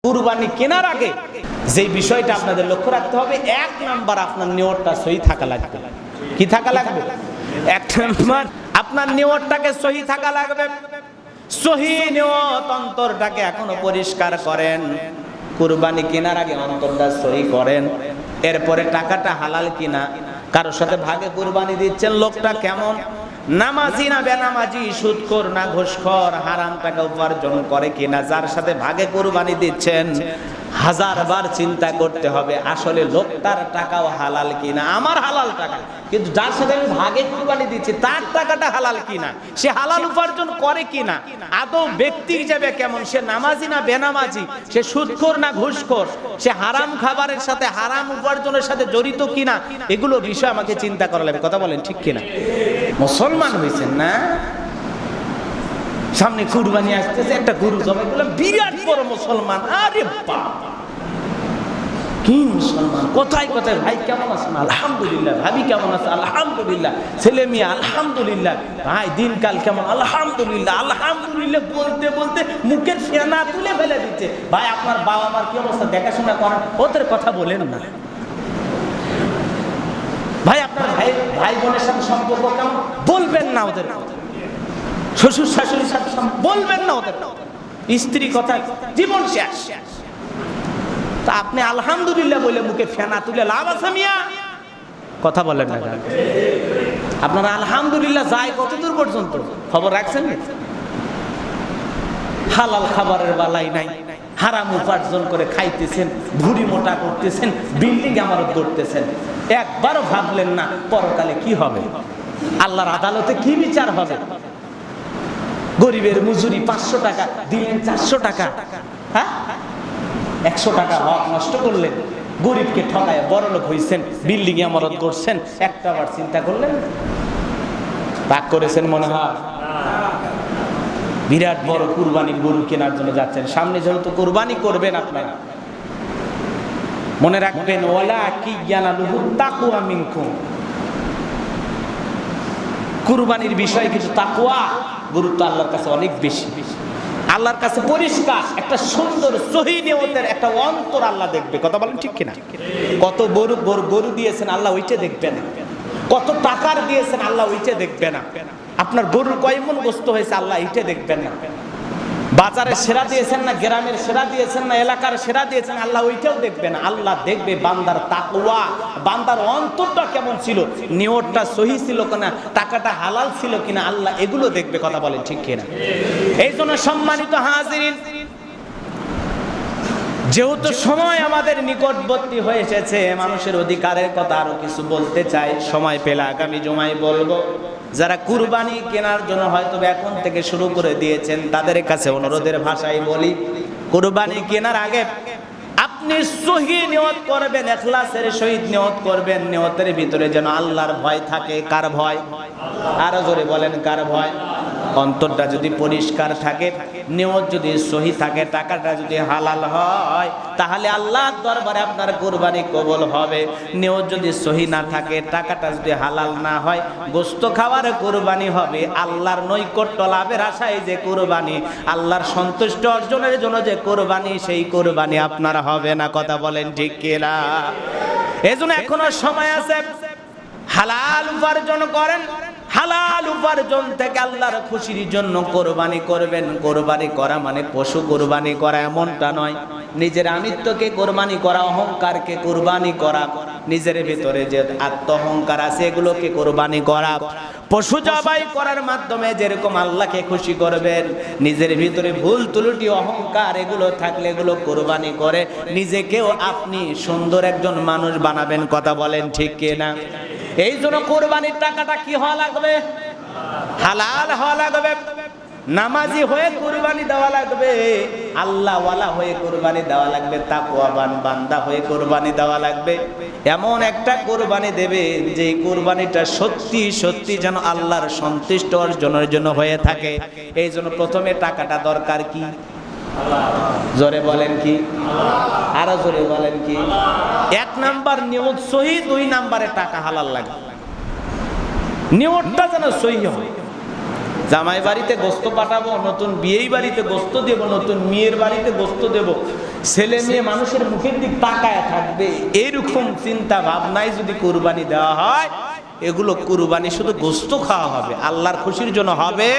কুরবানি কেনার আগে যে বিষয়টা আপনাদের লক্ষ্য রাখতে হবে, 1 নাম্বার আপনার নিয়তটা সহি থাকা লাগবে। কি থাকা লাগবে? 1 নাম্বার আপনার নিয়তটাকে সহি থাকা লাগবে। সহি নিয়ত, অন্তরটাকে এখনো পরিষ্কার করেন। কুরবানি কেনার আগে অন্তরটা সহি করেন। এরপরে টাকাটা হালাল কিনা, কারোর সাথে ভাগে কুরবানি দিচ্ছেন, লোকটা কেমন, নামাজি না বেনামাজি, সুদখোর না ঘুষখোর, হারাম টাকা উপার্জন করে কিনা, যার সাথে ভাগে কুরবানি দিচ্ছেন 1000 বার চিন্তা করতে হবে আসলে লোকটার টাকাও হালাল কিনা। আমার হালাল টাকা, কিন্তু যার সাথে আমি ভাগে কুরবানি দিচ্ছি তার টাকাটা হালাল কিনা, সে হালাল উপার্জন করে কিনা, আদৌ ব্যক্তি হিসেবে কেমন, সে নামাজি না বেনামাজি, সে সুদখোর না ঘুষখোর, সে হারাম খাবারের সাথে হারাম উপার্জনের সাথে জড়িত কিনা, এগুলো বিষয় আমাকে চিন্তা করা লাগবে। কথা বলেন ঠিক কিনা? মুসলমান হয়েছেন না, সামনে কুরবানি আসতেছে, একটা গরু জবাই করলাম, বিরাট বড় মুসলমান। আরে বাবা, কি মুসলমান! কোথায় কোথায় ভাই কেমন আছেন? আলহামদুলিল্লাহ। ভাবি কেমন আছে? আলহামদুলিল্লাহ। ছেলে মেয়ে আলহামদুলিল্লাহ। ভাই দিনকাল কেমন? আলহামদুলিল্লাহ। আলহামদুলিল্লাহ বলতে বলতে মুখের ফেনা তুলে ফেলে দিচ্ছে। ভাই আপনার বাবা মার কি অবস্থা, দেখাশোনা করেন, ওদের কথা বলেন না। ভাই আপনার ভাই বোনের সাথে সম্পর্ক কেমন, বলবেন না ওদের। শ্বশুর শাশুড়ির সাথে বলবেন না ওদের। স্ত্রী কথা, জীবন শেষ। তা আপনি আলহামদুলিল্লাহ বলে মুখে ফেনা তুলে লাভ আছে মিয়া? কথা বলেন না। আপনারা আলহামদুলিল্লাহ যায় কতদূর পর্যন্ত খবর রাখছেন? হালাল খাবারের বালাই নাই, হারাম উপার্জন করে খাইতেছেন, ভুড়ি মোটা করতেছেন, বিল্ডিং আমারত করতেছেন। একবারও ভাবলেন না পরকালে কি হবে, আল্লাহর আদালতে কি বিচার হবে। গরিবের মজুরি 500 টাকা দিলেন, 400 টাকা, হ্যাঁ 100 টাকা হক নষ্ট করলেন, গরিবকে ঠকায় বড়লোক হইছেন, বিল্ডিং আমারত করছেন, একটা বার চিন্তা করলেন? ভাগ করেছেন মনে হয়? বিরাট বড় কুরবানির গরু কেনার জন্য যাচ্ছেন, সামনে যেহেতু কুরবানি করবেন আপনারা, মনে রাখবেন ওয়ালা কিয়ানালুহু তাকওয়া মিনকুম। কুরবানির বিষয় কিছু তাকওয়া, গুরুত্ব আল্লাহর কাছে অনেক বেশি। আল্লাহর কাছে পরিষ্কার একটা সুন্দর সহি নিয়তের একটা অন্তর আল্লাহ দেখবে। কথা বলেন ঠিক কিনা? কত গরু দিয়েছেন আল্লাহ ওইটা দেখবে না, কত টাকার দিয়েছেন আল্লাহ ওইটা দেখবে না, আপনার গরুর কয় মণ গোশত হয়েছে আল্লাহ এইটা দেখবেন না, বাজারের সেরা দিয়েছেন না, গ্রামের সেরা দিয়েছেন না, এলাকার সেরা দিয়েছেন, আল্লাহ ওইটাও দেখবেন। আল্লাহ দেখবে বান্দার তাকওয়া, বান্দার অন্তরটা কেমন ছিল, নিয়তটা সহি ছিল কিনা, টাকাটা হালাল ছিল কিনা, আল্লাহ এগুলো দেখবে। কথা বলেন ঠিক কিনা? এই জন্য সম্মানিত হাজিরিন, যেহেতু সময় আমাদের নিকটবর্তী হয়ে এসেছে, মানুষের অধিকারের কথা আরো কিছু বলতে চাই, সময় পেলে আগামী জুমায় বলবো। যারা কুরবানি কেনার জন্য হয়তো এখন থেকে শুরু করে দিয়েছেন, তাদের কাছে অনুরোধের ভাষায় বলি, কুরবানি কেনার আগে আপনি সহি নিয়ত করবেন, ইখলাসের সহিত নিয়ত করবেন। নিয়তের ভিতরে যেন আল্লাহর ভয় থাকে। কার ভয়? আরো জোরে বলেন, কার ভয়? অন্তরটা যদি পরিষ্কার থাকে, নিয়ত যদি সহি থাকে, টাকাটা যদি হালাল হয়, তাহলে আল্লাহর দরবারে আপনার কুরবানি কবুল হবে। নিয়ত যদি সহি না থাকে, টাকাটা যদি হালাল না হয়, গোশত খাওয়ার কুরবানি হবে, আল্লাহর নৈকট্য লাভের আশায় যে কুরবানি, আল্লাহর সন্তুষ্ট অর্জনের জন্য যে কুরবানি, সেই কুরবানি আপনার হবে না। কথা বলেন ঠিক কিনা? এজন্য এখনো সময় আছে, হালাল উপার্জন করেন। হালাল উপার্জন থেকে আল্লাহর খুশির জন্য কোরবানি করবেন। কোরবানি করা মানে পশু কোরবানি করা এমনটা নয়, নিজের আমিত্বকে কোরবানি করা, অহংকারকে কোরবানি করা, নিজের ভিতরে যে আত্মঅহংকার আছে এগুলোকে কোরবানি করা। পশু জবাই করার মাধ্যমে যেরকম আল্লাহকে খুশি করবেন, নিজের ভিতরে ভুল ত্রুটি অহংকার এগুলো থাকলে এগুলো কোরবানি করে নিজেকেও আপনি সুন্দর একজন মানুষ বানাবেন। কথা বলেন ঠিক কিনা? এই জন্য কোরবানির টাকাটা কি হওয়া লাগবে? হালাল হওয়া লাগবে। নামাজি হয়ে কুরবানি দেওয়া লাগবে, আল্লাহওয়ালা হয়ে কুরবানি দেওয়া লাগবে, তাকওয়াবান বান্দা হয়ে কুরবানি দেওয়া লাগবে। এমন একটা কুরবানি দেবে যে কুরবানিটা সত্যি সত্যি যেন আল্লাহর সন্তুষ্ট অর্জনের জন্য হয়ে থাকে। এই জন্য প্রথমে টাকাটা দরকার কি? জোরে বলেন কি? আরো জোরে বলেন কি? 1 নাম্বার নিয়ত সহি, 2 নাম্বারে টাকা হালাল লাগে। নিয়তটা যেন সহি হয়। জামাই বাড়িতে গোস্ত পাঠাবো, নতুন বিয়েই বাড়িতে গোস্ত দেব, নতুন মেয়ের বাড়িতে গোস্ত দেব, ছেলে মেয়ে মানুষের মুখের দিক তাকায় থাকবে, এরকম চিন্তা ভাবনায় যদি কুরবানি দেওয়া হয়, এগুলো কুরবানি শুধু গোস্ত খাওয়া হবে, আল্লাহর খুশির জন্য হবে।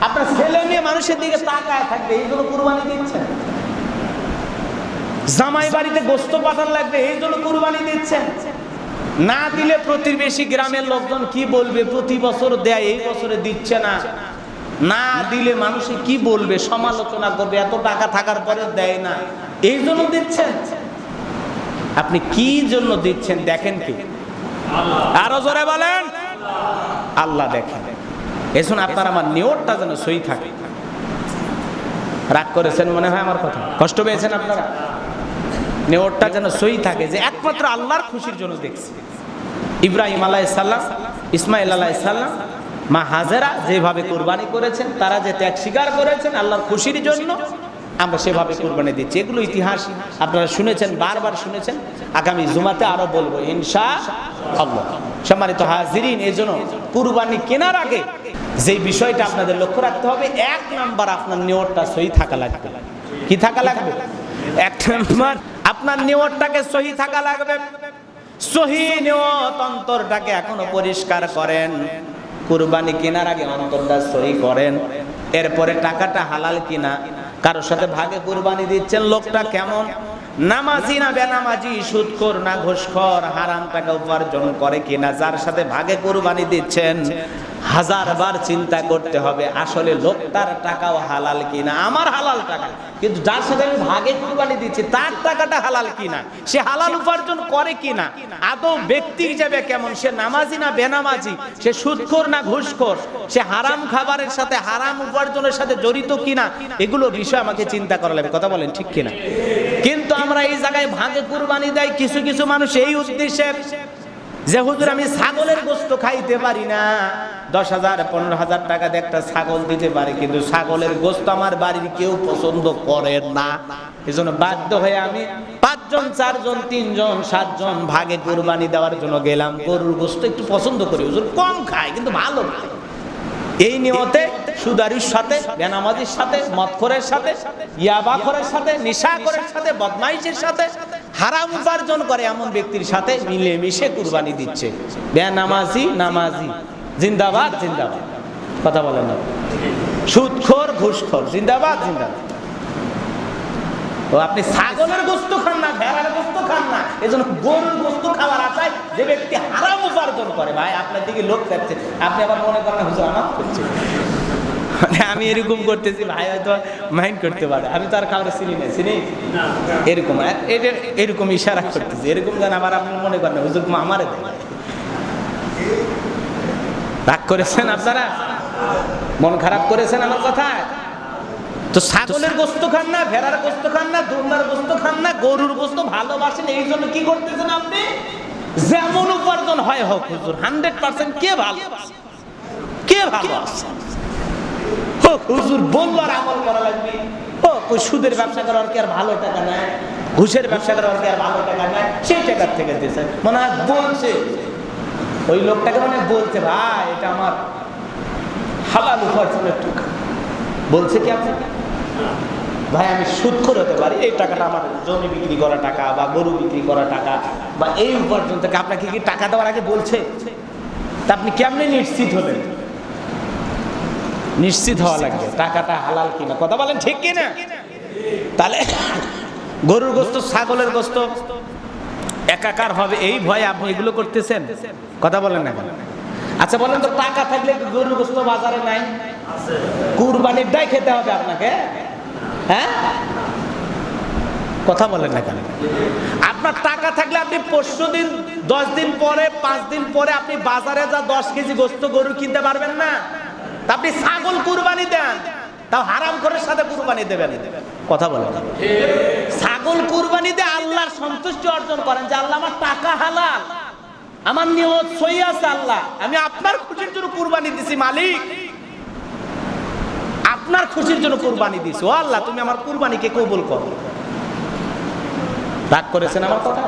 আপনার ছেলে মেয়ে মানুষের দিকে তাকায় থাকবে, এই জন্য কুরবানি দিচ্ছেন। জামাই বাড়িতে গোস্ত পাঠান লাগবে, এই জন্য কুরবানি দিচ্ছেন। না দিলে প্রতিবেশী গ্রামের লোকজন কি বলবে, প্রতি বছর দেয় এই বছরে দিচ্ছে না, না দিলে মানুষে কি বলবে, সমালোচনা করবে, এত টাকা থাকার পরে দেয় না, এই জন্য দিচ্ছেন। আপনি কি জন্য দিচ্ছেন দেখেন কি? আরো জোরে বলেন, আল্লাহ দেখেন। এজন্য আপনার আমার নিয়তটা যেন সই থাকে। রাগ করেছেন মনে হয় আমার কথা, কষ্ট পেয়েছেন আপনারা? নিয়তটা যেন সই থাকে যে একমাত্র আল্লাহর খুশির জন্য দেখছি। ইব্রাহিম আলাইহিস সালাম, ইসমাইল আলাইহিস সালাম, মা হাজেরা যেভাবে কুরবানি করেছেন, তারা যে ত্যাগ স্বীকার করেছেন আল্লাহর খুশির জন্য, আমরা সেভাবে কুরবানি দিচ্ছি। এগুলো ইতিহাস আপনারা শুনেছেন, বারবার শুনেছেন, আগামী জুমাতে আরো বলবো ইনশাআল্লাহ। সম্মানিত হাজিরিন, এজন্য কুরবানি কেনার আগে যে বিষয়টা আপনাদের লক্ষ্য রাখতে হবে, এক নাম্বার আপনার নিয়তটা সহি থাকা লাগবে। কি থাকা লাগবে? এক নাম্বার আপনার নিয়তটাকে সহি থাকা লাগবে। সহি নিয়ত, অন্তরটাকে এখনো পরিষ্কার করেন। কুরবানি কেনার আগে অন্তরটা সহি করেন। এরপরে টাকাটা হালাল কিনা, কারোর সাথে ভাগে কুরবানি দিচ্ছেন, লোকটা কেমন, নামাজি না বেনামাজি, সুদখোর না ঘুষখোর, হারাম টাকা উপার্জন করে কিনা, যার সাথে ভাগে কুরবানি দিচ্ছেন হাজারবার চিন্তা করতে হবে আসলে লোকটার টাকাও হালাল কিনা, আমার হালাল টাকা, কিন্তু যার সাথে আমি ভাগে কুরবানি দিচ্ছি তার টাকাটা হালাল কিনা, সে হালাল উপার্জন করে কিনা, আদৌ ব্যক্তি হিসেবে কেমন, সে নামাজি না বেনামাজি, সে সুদখোর না ঘুষখোর, সে হারাম খাবারের সাথে হারাম উপার্জনের সাথে জড়িত কিনা, এগুলো বিষয় আমাকে চিন্তা করা লাগবে। কথা বলেন ঠিক কিনা? কিন্তু আমরা এই জায়গায় ভাগে কুরবানি দেয় কিছু কিছু মানুষ এই উদ্দেশ্যে যে হুজুর আমি ছাগলের গোশত খাইতে পারি না, 10,000 15,000 টাকা দিয়ে একটা ছাগল দিতে পারে, কিন্তু ছাগলের গোশত আমার বাড়ির কেউ পছন্দ করে না, এজন্য বাধ্য হয়ে আমি 5 জন 4 জন 3 জন 7 জন ভাগে কুরবানি দেওয়ার জন্য গেলাম। গরুর গোশত একটু পছন্দ করি, হুজুর কম খায় কিন্তু ভালো খায়। এই নিয়তে সুদারির সাথে, বেনামাজির সাথে, মদখোরের সাথে, ইয়াবাখোরের সাথে, নেশাখোরের সাথে, বদমাইশের সাথে, হারাম উপার্জন করে এমন ব্যক্তির সাথে মিলেমিশে কুরবানি দিচ্ছে। বেনামাজি নামাজি জিন্দাবাদ জিন্দাবাদ, কথা বলেন না। সুদখোর ঘুষখোর জিন্দাবাদ জিন্দাবাদ। ও আপনি ছাগলের গোশত খান না, ভেড়ার গোশত খান না, এজন্য গরুর গোশত খাওয়ার আশায় যে ব্যক্তি হারাম উপার্জন করে, ভাই আপনার দিকে লোক যাচ্ছে, আপনি আবার মনে করেন হুজুর আমার করছে, আমি এরকম করতেছি, ভাই হয়তো মাইন্ড করতে পারে, আমি তো আর কাউরে চিনি না, চিনি এরকম এরকম ইশারা করতেছি, এরকম যেন আবার আপনি মনে করেন হুজুর আমারে দেয়। রাগ করেছেন আপনারা? মন খারাপ করেছেন আমার কথা? তো ছাগলের গোশত খান না, ভেড়ার গোশত খান না, দুর্নার গোশত খান না, গরুর গোশত ভালোবাসেন, এই জন্য কি করতেছেন আপনি? যেমন উপার্জন হয় হোক হুজুর 100% কে ভালো, কে ভালো আছে হোক হুজুর বললো আর আমল করা লাগবে। ওই সুদের ব্যবসা করার কি আর ভালো টাকা নেয়, ঘুষের ব্যবসা করার কি আর ভালো টাকা নেয়, সেই টাকার থেকে দিয়েছে মনে হয় বলছে, ওই লোকটাকে মানে বলছে ভাই এটা আমার হালাল উপার্জনের টাকা, বলছে কি আপনি ভাই আমি সুদখোর হতে পারি, এই টাকাটা আমার জমি বিক্রি করা টাকা বা গরু বিক্রি করা টাকা বা এই উপার্জন থেকে, আপনাকে কি টাকা দেওয়ার আগে বলছে? তা আপনি কেমনে নিশ্চিত হলেন? নিশ্চিত হওয়া লাগবে টাকাটা হালাল কিনা, কথা বলেন ঠিক কিনা? তাহলে গরুর গোশত ছাগলের গোশত একাকার হবে এই ভয়ে আপনি এগুলো করতেছেন, কথা বলেন না কেন? আচ্ছা বলেন তো, টাকা থাকলে গরুর গোশত বাজারে নাই, কুরবানিরটাই খেতে হবে আপনাকে, হ্যাঁ? কথা বলেন না কেন? আপনার টাকা থাকলে আপনি 5 দিন 10 দিন পরে 5 দিন পরে আপনি বাজারে যা 10 কেজি গোশত গরু কিনতে পারবেন না, তা আপনি ছাগল কুরবানি দেন, তাও হারাম করে সাথে কুরবানি দেবেন, কথা বলেন। ছাগল কুরবানি দিয়ে আল্লাহর সন্তুষ্টি অর্জন করেন যে আল্লাহ আমার টাকা হালাল, আমার নিয়ত সহি আছে, আল্লাহ আমি আপনার খুশির জন্য কুরবানি দিছি, মালিক আপনার খুশির জন্য কুরবানি দিছি, ও আল্লাহ তুমি আমার কুরবানিকে কবুল করো। রাগ করেছেন আমার কথা?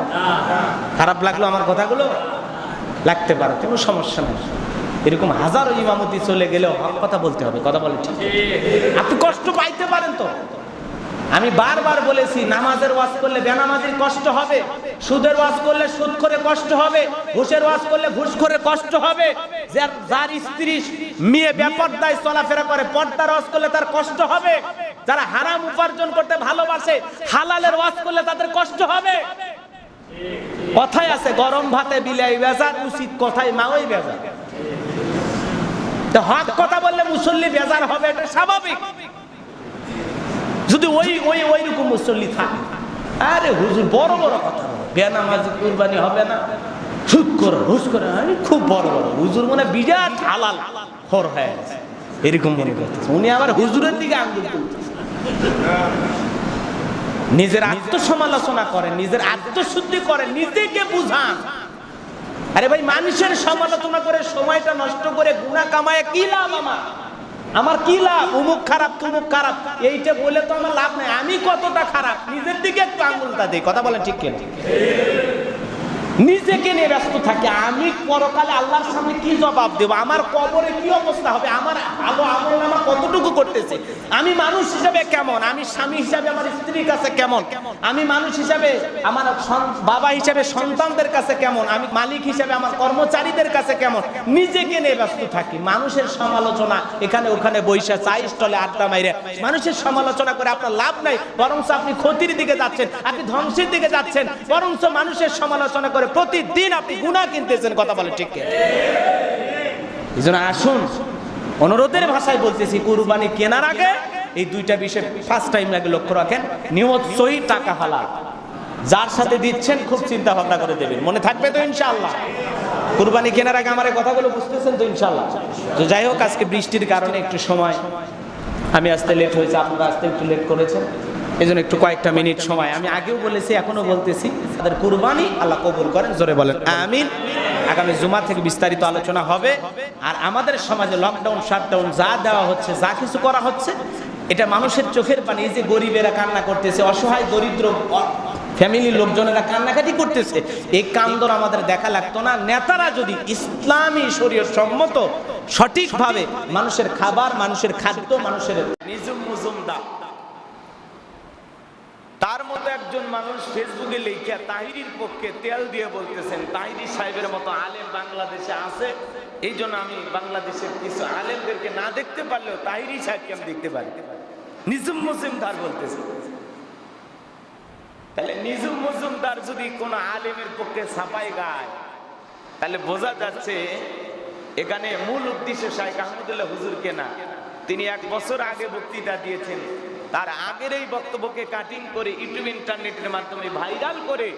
খারাপ লাগলো আমার কথাগুলো? লাগতে পারে, কোনো সমস্যা নেই। এরকম হাজারো ইমামতি চলে গেলেও হক কথা বলতে হবে, কথা বলে ঠিক। আপনি কষ্ট পাইতে পারেন তো, আমি বারবার বলেছি নামাজের ওয়াজ করলে বেনামাজির কষ্ট হবে, সুদের ওয়াজ করলে সুদ করে কষ্ট হবে, ঘুষের ওয়াজ করলে ঘুষ করে কষ্ট হবে, যার স্ত্রী মেয়ে বেপরদায় চলাফেরা করে পর্দার ওয়াজ করলে তার কষ্ট হবে, যারা হারাম উপার্জন করতে ভালোবাসে হালালের ওয়াজ করলে তাদের কষ্ট হবে। কথায় আছে গরম ভাতে বিলাই বেজার, উচিত কথায় মা ওই বেজার। তো হক কথা বললে মুসল্লি বেজার হবে, এটা স্বাভাবিক। যদি ওই রকম মুসল্লি থাকে, আরে হুজুর বড় বড় কথা বলে, বেনামাজি কুরবানি হবে না, সুদ করে ঘুষ করে, খুব বড় বড় হুজুর মনে বিরাট হালাল খোর হয়ে গেছে, এরকম মনে করতেছে। উনি আবার হুজুরের দিকে আঙ্গুল তুলতেছে। নিজের আত্মসমালোচনা করেন, নিজের আত্মশুদ্ধি করেন, নিজেকে বুঝান। আরে ভাই, মানুষের সমালোচনা করে সময়টা নষ্ট করে গুনাহ কামায় কি লাভ? আমার কি লাভ? অমুক খারাপ তমুক খারাপ এইটা বলে তো আমার লাভ নাই। আমি কতটা খারাপ নিজের দিকে একটু আঙুলটা দিই, কথা বলেন ঠিক কিনা? নিজেকে নিয়ে ব্যস্ত থাকে, আমি পরকালে আল্লাহর সামনে কি জবাব দেব, আমার কবরে কি অবস্থা হবে, আমার ভালো আমল নামা কতটুকু করতেছে, আমি মানুষ হিসাবে কেমন, আমি স্বামী হিসাবে আমার স্ত্রীর কাছে কেমন, আমি মানুষ হিসাবে আমার বাবা হিসাবে সন্তানদের কাছে কেমন, আমি মালিক হিসাবে আমার কর্মচারীদের কাছে কেমন, নিজেকে নিয়ে ব্যস্ত থাকি। মানুষের সমালোচনা এখানে ওখানে বৈশা চাই স্টলে আড্ডা মাইরে মানুষের সমালোচনা করে আপনার লাভ নাই, বরঞ্চ আপনি ক্ষতির দিকে যাচ্ছেন, আপনি ধ্বংসের দিকে যাচ্ছেন। বরঞ্চ মানুষের সমালোচনা করে প্রতিদিন আপনি গুনাহ কিনতেছেন, কথা বলে ঠিক কিনা? এইজন্য আসুন, অনুরোধের ভাষায় বলতেছি, কুরবানি কেনার আগে এই দুইটা বিষয় ফার্স্ট টাইম আগে লক্ষ্য রাখেন। নিয়ত সহি, টাকা হালাল, যার সাথে দিচ্ছেন খুব চিন্তা ভাবনা করে দেবেন, মনে থাকবে তো ইনশাআল্লাহ? কুরবানি কেনার আগে আমার এই কথাগুলো বুঝতেছেন তো ইনশাআল্লাহ? তো যাই হোক, আজকে বৃষ্টির কারণে একটু সময় আমি আসতে লেট হয়েছে, আপনারা আসতে একটু লেট করেছেন, এই জন্য একটু কয়েকটা মিনিট সময়। আমি আগেও বলেছি, এখনো বলতেছি, তাদের কুরবানি আল্লাহ কবুল করেন, জোরে বলেন আমিন। আগামী জুমা থেকে বিস্তারিত আলোচনা হবে। আর আমাদের সমাজে লকডাউন শাটডাউন যা দেওয়া হচ্ছে, যা কিছু করা হচ্ছে, এটা মানুষের চোখের পানি। এই যে গরিবেরা কান্না করতেছে, অসহায় দরিদ্র ফ্যামিলির লোকজনেরা কান্নাকাটি করতেছে, এই কান্দন আমাদের দেখা লাগতো না? নেতারা যদি ইসলামী শরীয়ত সম্মত সঠিকভাবে মানুষের খাবার, মানুষের খাদ্য, মানুষের নিজুম মুজুমদার, তার মতো একজন মানুষ ফেসবুকে লিখে তাহিরির পক্ষে তেল দিয়ে বলতেছেন, তাহিরি সাহেবের মতো আলেম বাংলাদেশে আছে, এই জন্য আমি বাংলাদেশের কিছু আলেমদেরকে না দেখতে পারলেও তাহিরি সাহেবকে আমি দেখতে পারি। নিজুম মজুমদার বলতেছে। তাহলে নিজুম মজুমদার যদি কোন আলেমের পক্ষে ছাপাই গায়, তাহলে বোঝা যাচ্ছে এখানে মূল উদ্দেশ্য শাইখ আহমদুল্লাহ হুজুরকে না। তিনি 1 বছর আগে বক্তৃতা দিয়েছেন, তার আগের এই বক্তব্যকে কাটিং করে ইউটিউব ইন্টারনেটের মাধ্যমে ভাইরাল করে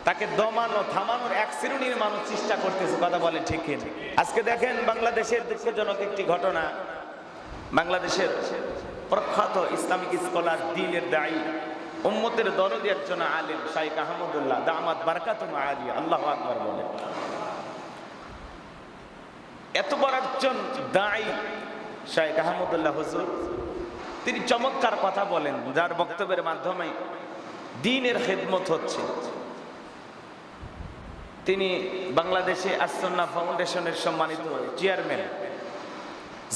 তাকে দমানো থামানোর এক শ্রেণীর মানুষ চেষ্টা করতেছে, কথা বলে ঠিক কিনা? আজকে দেখেন বাংলাদেশের দুঃখজনক একটি ঘটনা। বাংলাদেশের প্রখ্যাত ইসলামিক স্কলার, দ্বীনের দায়ী, উম্মতের দরদি একজন আলেম শাইখ আহমদুল্লাহ দামাত বারাকাতুহু আলিয়া, আল্লাহু আকবার বলে। এত বড় একজন দায়ী শাইখ আহমদুল্লাহ হুজুর, তিনি চমৎকার কথা বলেন, যার বক্তব্যের মাধ্যমে দ্বীনের খেদমত হচ্ছে। তিনি বাংলাদেশে আস-সুন্নাহ ফাউন্ডেশনের সম্মানিত চেয়ারম্যান,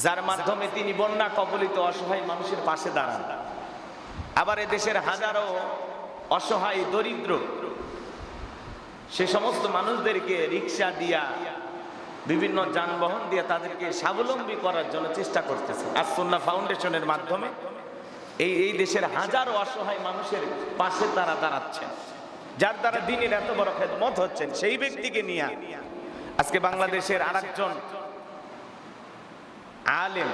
যার মাধ্যমে তিনি বন্যা কবলিত অসহায় মানুষের পাশে দাঁড়ান। আবার এদেশের হাজারো অসহায় দরিদ্র সে সমস্ত মানুষদেরকে রিক্সা দিয়া, বিভিন্ন যানবাহন দিয়ে তাদেরকে স্বাবলম্বী করার জন্য চেষ্টা করতেছে। আস-সুন্নাহ ফাউন্ডেশনের মাধ্যমে এই দেশের হাজারো অসহায় মানুষের পাশে তারা দাঁড়াচ্ছেন, যার দ্বারা দ্বীনের এত বড় খেদমত হচ্ছেন। সেই ব্যক্তিকে নিয়ে আজকে বাংলাদেশের আরেকজন আলেম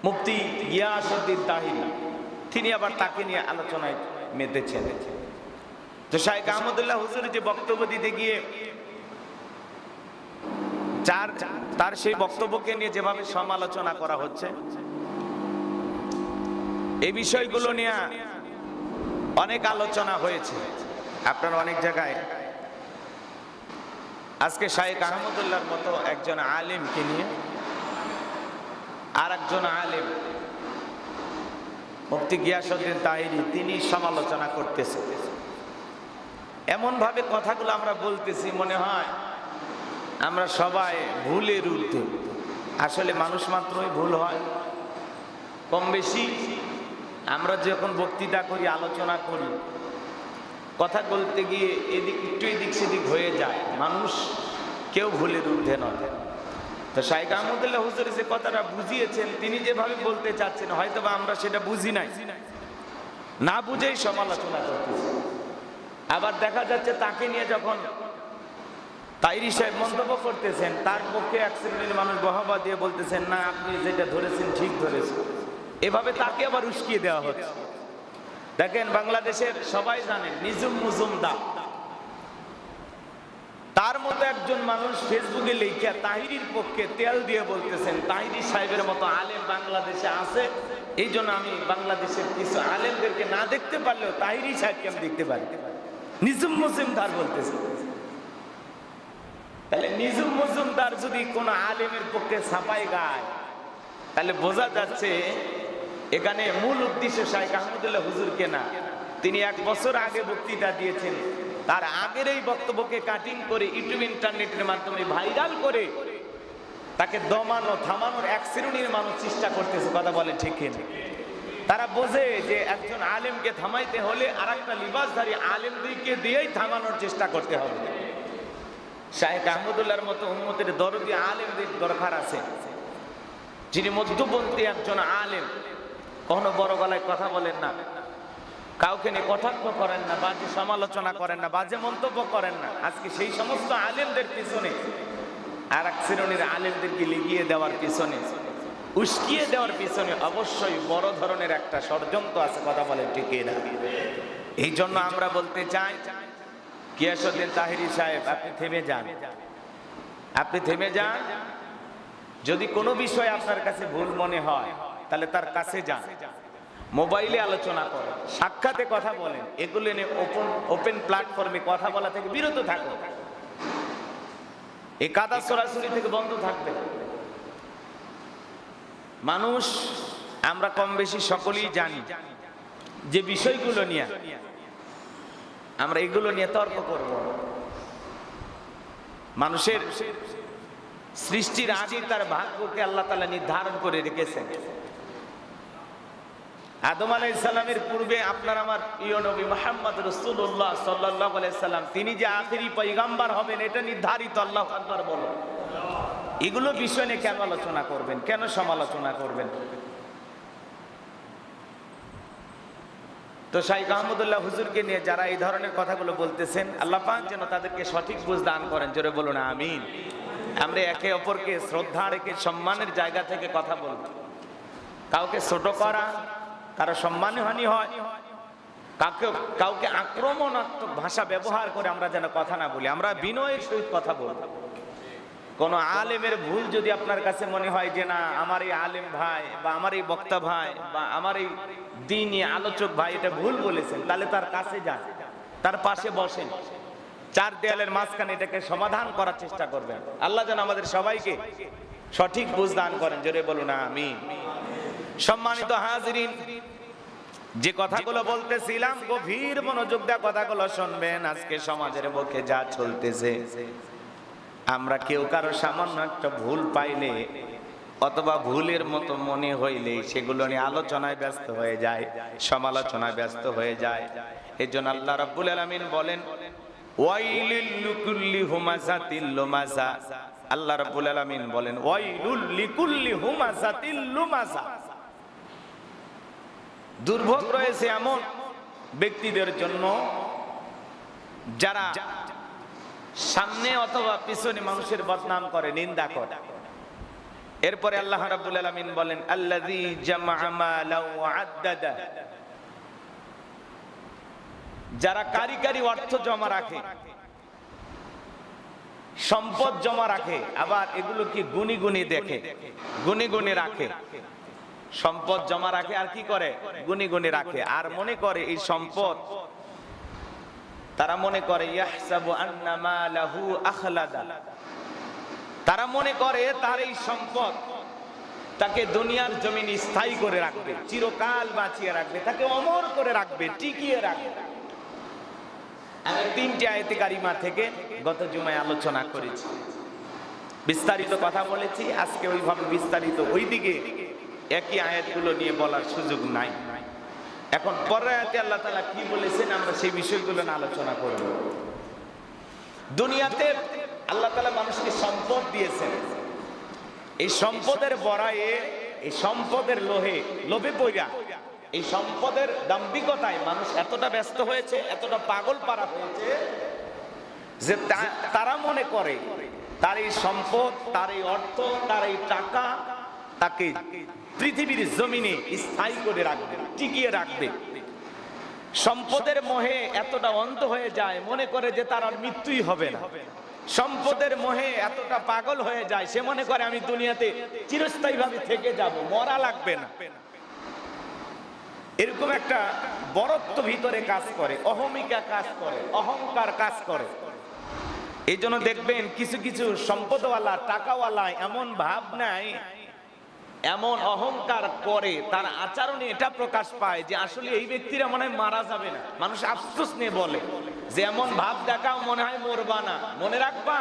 মুফতি গিয়াসউদ্দিন তাহিরি, তিনি আবার তাকে নিয়ে আলোচনায় মেতেছেন। তো শাইখ আহমদুল্লাহ হুজুর যে বক্তব্য দিতে গিয়ে তার সেই বক্তব্যকে নিয়ে যেভাবে সমালোচনা করা হচ্ছে, এই বিষয়গুলো নিয়ে অনেক আলোচনা হয়েছে আপনারা অনেক জায়গায়। আজকে শাইখ আহমদুল্লাহর মতো একজন আলেমকে নিয়ে আর একজন আলেম মুফতি গিয়াসউদ্দিন তাহিরি, তিনি সমালোচনা করতেছে। এমন ভাবে কথাগুলো আমরা বলতেছি, মনে হয় আমরা সবাই ভুলের ঊর্ধ্বে। আসলে মানুষ মাত্রই ভুল হয়, কম বেশি। আমরা যখন বক্তৃতা করি, আলোচনা করি, কথা বলতে গিয়ে একটু এদিক সেদিক হয়ে যায়। মানুষ কেউ ভুলের ঊর্ধ্বে নয়। তো শাইখ আহমদুল্লাহ হুজুর যে কথাটা বুঝিয়েছেন, তিনি যেভাবে বলতে চাচ্ছেন, হয়তো বা আমরা সেটা বুঝি নাই, না বুঝেই সমালোচনা করতেছি। আবার দেখা যাচ্ছে তাকে নিয়ে যখন তাইরি সাহেব মন্তব্য করতেছেন, তার পক্ষে এক শ্রেণীর মানুষ বাহবা দিয়ে বলতেছেন, না আপনি যেটা ধরেছেন ঠিক ধরেছেন। এভাবে তাকে আবার উস্কিয়ে দেওয়া হচ্ছে। দেখেন, বাংলাদেশের সবাই জানেন নিজুম মজুমদার, তার মতো একজন মানুষ ফেসবুকে লিখে তাহিরির পক্ষে তেল দিয়ে বলতেছেন, তাহিরি সাহেবের মতো আলেম বাংলাদেশে আছে, এই জন্য আমি বাংলাদেশের কিছু আলেমদেরকে না দেখতে পারলেও তাহিরি সাহেবকে আমি দেখতে পারি। নিজুম মজুমদার বলতেছে। তাহলে নিজুম মজুমদার যদি কোন আলেমের পক্ষে ছাপাই গায়, তাহলে বোঝা যাচ্ছে এখানে মূল উদ্দেশ্য শাইখ আহমদুল্লাহ হুজুরকে না। তিনি 1 বছর আগে বক্তৃতা দিয়েছেন, তার আগের এই বক্তব্যকে কাটিং করে ইউটিউব ইন্টারনেটের মাধ্যমে ভাইরাল করে তাকে দমানো থামানোর এক শ্রেণীর মানুষ চেষ্টা করতেছে। কথা বলে ঠিক কিনা? তারা বোঝে যে একজন আলেমকে থামাইতে হলে আর একটা লিবাসধারী আলেমদেরকে দিয়েই থামানোর চেষ্টা করতে হবে। শাইখ আহমদুল্লাহর মতো উম্মতের দরদি আলেমদের দরকার আছে, যিনি মধ্যপন্থী একজন আলেম, কখনো বড় গলায় কথা বলেন না, কাউকে নিয়ে কটাক্ষ করেন না, বাজে সমালোচনা করেন না, বাজে মন্তব্য করেন না। আজকে সেই সমস্ত আলেমদের পিছনে আর এক শ্রেণীর আলেমদেরকে লিগিয়ে দেওয়ার পিছনে, উস্কিয়ে দেওয়ার পিছনে অবশ্যই বড় ধরনের একটা ষড়যন্ত্র আছে। কথা বলেন ঠিক না? এই জন্য আমরা বলতে চাই, গিয়াসউদ্দিন তাহিরি সাহেব, আপনি থেমে যান, আপনি থেমে যান। যদি কোনো বিষয় আপনার কাছে ভুল মনে হয়, তাহলে তার কাছে যান, মোবাইলে আলোচনা করেন, সাক্ষাতে কথা বলেন, এগুলো নিয়ে ওপেন প্ল্যাটফর্মে কথা বলা থেকে বিরত থাকুন। এই কাদা সরাসরি থেকে বন্ধ থাকবে। মানুষ আমরা কম বেশি সকলেই জানি যে বিষয়গুলো নিয়ে আমরা এগুলো নিয়ে তর্ক করব। মানুষের সৃষ্টির আগে তার ভাগ্যকে আল্লাহ তাআলা নির্ধারণ করে রেখেছেন। আদম আলাইহিস সালামের পূর্বে আপনার আমার প্রিয় নবী মুহাম্মদ রাসূলুল্লাহ সাল্লাল্লাহু আলাইহি সাল্লাম, তিনি যে আখেরি পয়গম্বর হবেন এটা নির্ধারিত। আল্লাহু আকবার বলো। এগুলো বিষয় নিয়ে কেন আলোচনা করবেন, কেন সমালোচনা করবেন? তো শাইখ আহমদুল্লাহ হুজুরকে নিয়ে যারা এই ধরনের কথাগুলো বলতেছেন, আল্লাহ পাক যেন তাদেরকে সঠিক বুঝ দান করেন। জোরে বলুন আমিন। আমরা একে অপরকে শ্রদ্ধা রেখে সম্মানের জায়গা থেকে কথা বলব। কাউকে ছোট করা, কারো সম্মানহানি হয়, কাউকে আক্রমণাত্মক ভাষা ব্যবহার করে আমরা যেন কথা না বলি। আমরা বিনয়ের সহিত কথা বলব। কোন আলেমের ভুল যদি আপনার কাছে মনে হয় যে না, আমার এই আলেম ভাই বা আমার এই বক্তা ভাই বা আমার এই দ্বীনি আলোচক ভাই এটা ভুল বলেছেন, তাহলে তার কাছে যান, তার পাশে বসেন, 4 দেয়ালের মাঝখানে এটাকে সমাধান করার চেষ্টা করবেন। আল্লাহ যেন আমাদের সবাইকে সঠিক বুঝ দান করেন। জোরে বলুন আমিন। সম্মানিত হাজিরিন, যে কথাগুলো বলতেছিলাম, গভীর মনোযোগ দিয়ে কথাগুলো শুনবেন। আজকে সমাজের বুকে যা চলতেছে, আমরা কেউ কারো সামান্য একটা ভুল পাইলে অথবা ভুলের মতো মনে হইলে সেগুলো নিয়ে আলোচনায় ব্যস্ত হয়ে যায়, সমালোচনায় ব্যস্ত হয়ে যায়। এই জন্য আল্লাহ রাব্বুল আলামিন বলেন, ওয়াইলুল লিকুল্লি হুমাযাতিল লুমাযা। আল্লাহ রাব্বুল আলামিন বলেন, ওয়াইলুল লিকুল্লি হুমাযাতিল লুমাযা। দুর্ভোগ রয়েছে এমন ব্যক্তিদের জন্য যারা সামনে অথবা পিছনে মানুষের বদনাম করে, নিন্দা করে। এরপরে আল্লাহ রাব্বুল আলামিন বলেন, আল্লাযী জামাআ মালা ওয়া আদ্দাদা। যারা কারি অর্থ জমা রাখে, সম্পদ জমা রাখে, আবার এগুলো কি গুনি গুনি দেখে, গুনি গুনি রাখে। সম্পদ জমা রাখে আর কি করে? গুনি গুনি রাখে। আর মনে করে এই সম্পদ, তারা মনে করে ইয়াহসাবু আন্না মালাহু আখলাদা। তারা মনে করে তার এই সম্পদ তাকে দুনিয়ার জমিনে স্থায়ী করে রাখবে, চিরকাল বাঁচিয়ে রাখবে, তাকে অমর করে রাখবে, টিকিয়ে রাখবে। আমি 3টি আয়াতে কারিমা থেকে গত জুমায় আলোচনা করেছি। বিস্তারিত কথা বলেছি, আজকে ওইভাবে বিস্তারিত ওইদিকে একই আয়াতগুলো নিয়ে বলার সুযোগ নাই। এখন পরের আয়াতে আল্লাহ তাআলা কি বলেছেন আমরা সেই বিষয়গুলো নিয়ে আলোচনা করব। দুনিয়াতে আল্লাহ তাআলা মানুষকে সম্পদ দিয়েছেন, এই সম্পদের বড়ায়ে, এই সম্পদের লোভে পইরা, এই সম্পদের দাম্ভিকতায় মানুষ এতটা ব্যস্ত হয়েছে, এতটা পাগল পারা হয়েছে যে তারা মনে করে তার এই সম্পদ, তার এই অর্থ, তার এই টাকা তাকে পৃথিবীর জমিনে স্থায়ী করে রাখবে, টিকিয়ে রাখবে। সম্পদের মোহে এতটা অন্ধ হয়ে যায়, মনে করে যে তার আর মৃত্যুই হবে না। সম্পদের মোহে এতটা পাগল হয়ে যায়, সে মনে করে আমি দুনিয়াতে চিরস্থায়ীভাবে থেকে যাব, মরা লাগবে না। এরকম একটা বড়ত্ব ভিতরে কাজ করে, অহমিকা কাজ করে, অহংকার কাজ করে। এই জন্য দেখবেন কিছু কিছু সম্পদওয়ালা, টাকাওয়ালা এমন ভাব নাই, এমন অহংকার করে, তার আচরণে এটা প্রকাশ পায় যে আসলে এই ব্যক্তিরা মনে হয় মারা যাবে না। মানুষ আফসোস নিয়ে বলে যে এমন ভাব দেখাও মনে হয় মরবা না। মনে রাখবা,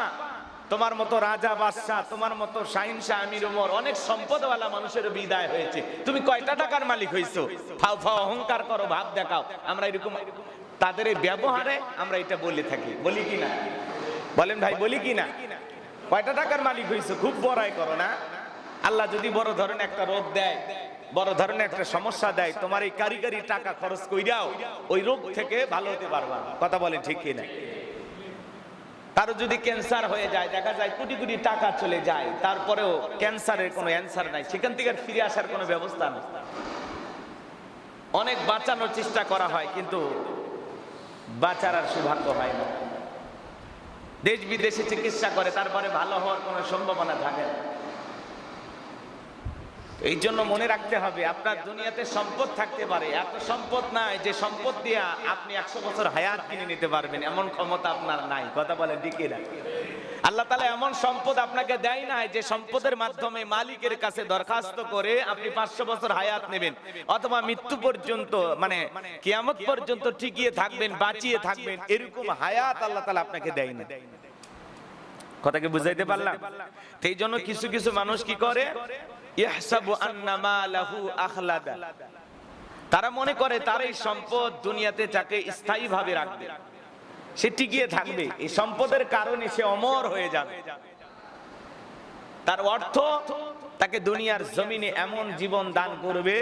তোমার মতো রাজা বাদশাহ, তোমার মতো শাহিনশাহ, আমির ওমর, অনেক সম্পদওয়ালা মানুষের বিদায় হয়েছে, তুমি কয়টা টাকার মালিক হইছো? ফাও ফাও অহংকার করো, ভাব দেখাও। আমরা এরকম তাদের এই ব্যবহারে আমরা এটা বলে থাকি, বলি কি না? বলেন ভাই, বলি কি না? কয়টা টাকার মালিক হইছো, খুব বড়াই করো না। আল্লাহ যদি বড় ধরনের একটা রোগ দেয়, বড় ধরনের একটা সমস্যা দেয়, তোমার এই কারিগরি টাকা খরচ কইরাও ওই রোগ থেকে ভালো হতে পারবা। কথা বলেন ঠিক কি না? কারো যদি ক্যান্সার হয়ে যায়, দেখা যায় কোটি কোটি টাকা চলে যায়, তারপরেও ক্যান্সারের কোনো অ্যান্সার নাই, সেখান থেকে ফিরে আসার কোনো ব্যবস্থা নেই। অনেক বাঁচানোর চেষ্টা করা হয়, কিন্তু বাঁচার আর সৌভাগ্য হয় না। দেশ বিদেশে চিকিৎসা করে, তারপরে ভালো হওয়ার কোনো সম্ভাবনা থাকে না। এই জন্য মনে রাখতে হবে, আপনার দুনিয়াতে সম্পদ থাকতে পারে, এত সম্পদ নাই যে সম্পদ দিয়ে আপনি 100 বছর হায়াত কিনে নিতে পারবেন, এমন ক্ষমতা আপনার নাই। কথা বলেন ঠিক না? আল্লাহ তাআলা এমন সম্পদ আপনাকে দেয় নাই যে সম্পদের মাধ্যমে মালিকের কাছে দরখাস্ত করে আপনি 500 বছর হায়াত নেবেন, অথবা মৃত্যু পর্যন্ত, মানে কিয়ামত পর্যন্ত টিকিয়ে থাকবেন, বাঁচিয়ে থাকবেন, এরকম হায়াত আল্লাহ তাআলা আপনাকে দেয় না। কথাকে বুঝাইতে পারলাম? সেই জন্য কিছু কিছু মানুষ কি করে, ইহসাবু আন্না মালাহু আখলাদা, তারা মনে করে তার এই সম্পদ দুনিয়াতে তাকে স্থায়ীভাবে রাখবে, সে টিকিয়ে থাকবে, এই সম্পদের কারণে সে অমর হয়ে যাবে। তার অর্থ তাকে দুনিয়ার জমিনে এমন জীবন দান করবে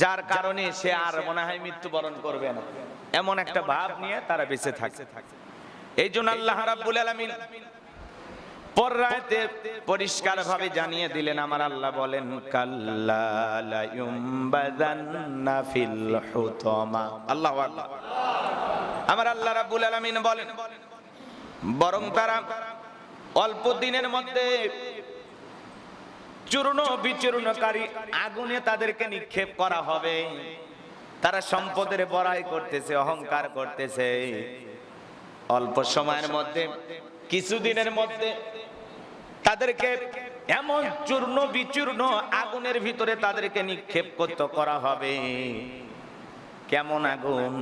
যার কারণে সে আর মনে হয় মৃত্যুবরণ করবে না, এমন একটা ভাব নিয়ে তারা বেঁচে থাকে। এই জন্য আল্লাহ রাব্বুল আলামিন পররাতে পরিষ্কার ভাবে জানিয়ে দিলেন, আমার আল্লাহ বলেন, কাল্লা লা ইউমবাদান্না ফিল হুতামা। আল্লাহু আকবার। আমার আল্লাহ রাব্বুল আলামিন বলেন, বরং তারা অল্প দিনের মধ্যে চূর্ণ বিচূর্ণকারী আগুনে তাদেরকে নিক্ষেপ করা হবে। তারা সম্পদের বড়াই করতেছে, অহংকার করতেছে, অল্প সময়ের মধ্যে, কিছুদিনের মধ্যে তাদেরকে এমন চূর্ণ বিচূর্ণ আগুনের ভিতরে তাদেরকে নিক্ষেপ করা হবে। কেমন আগুন?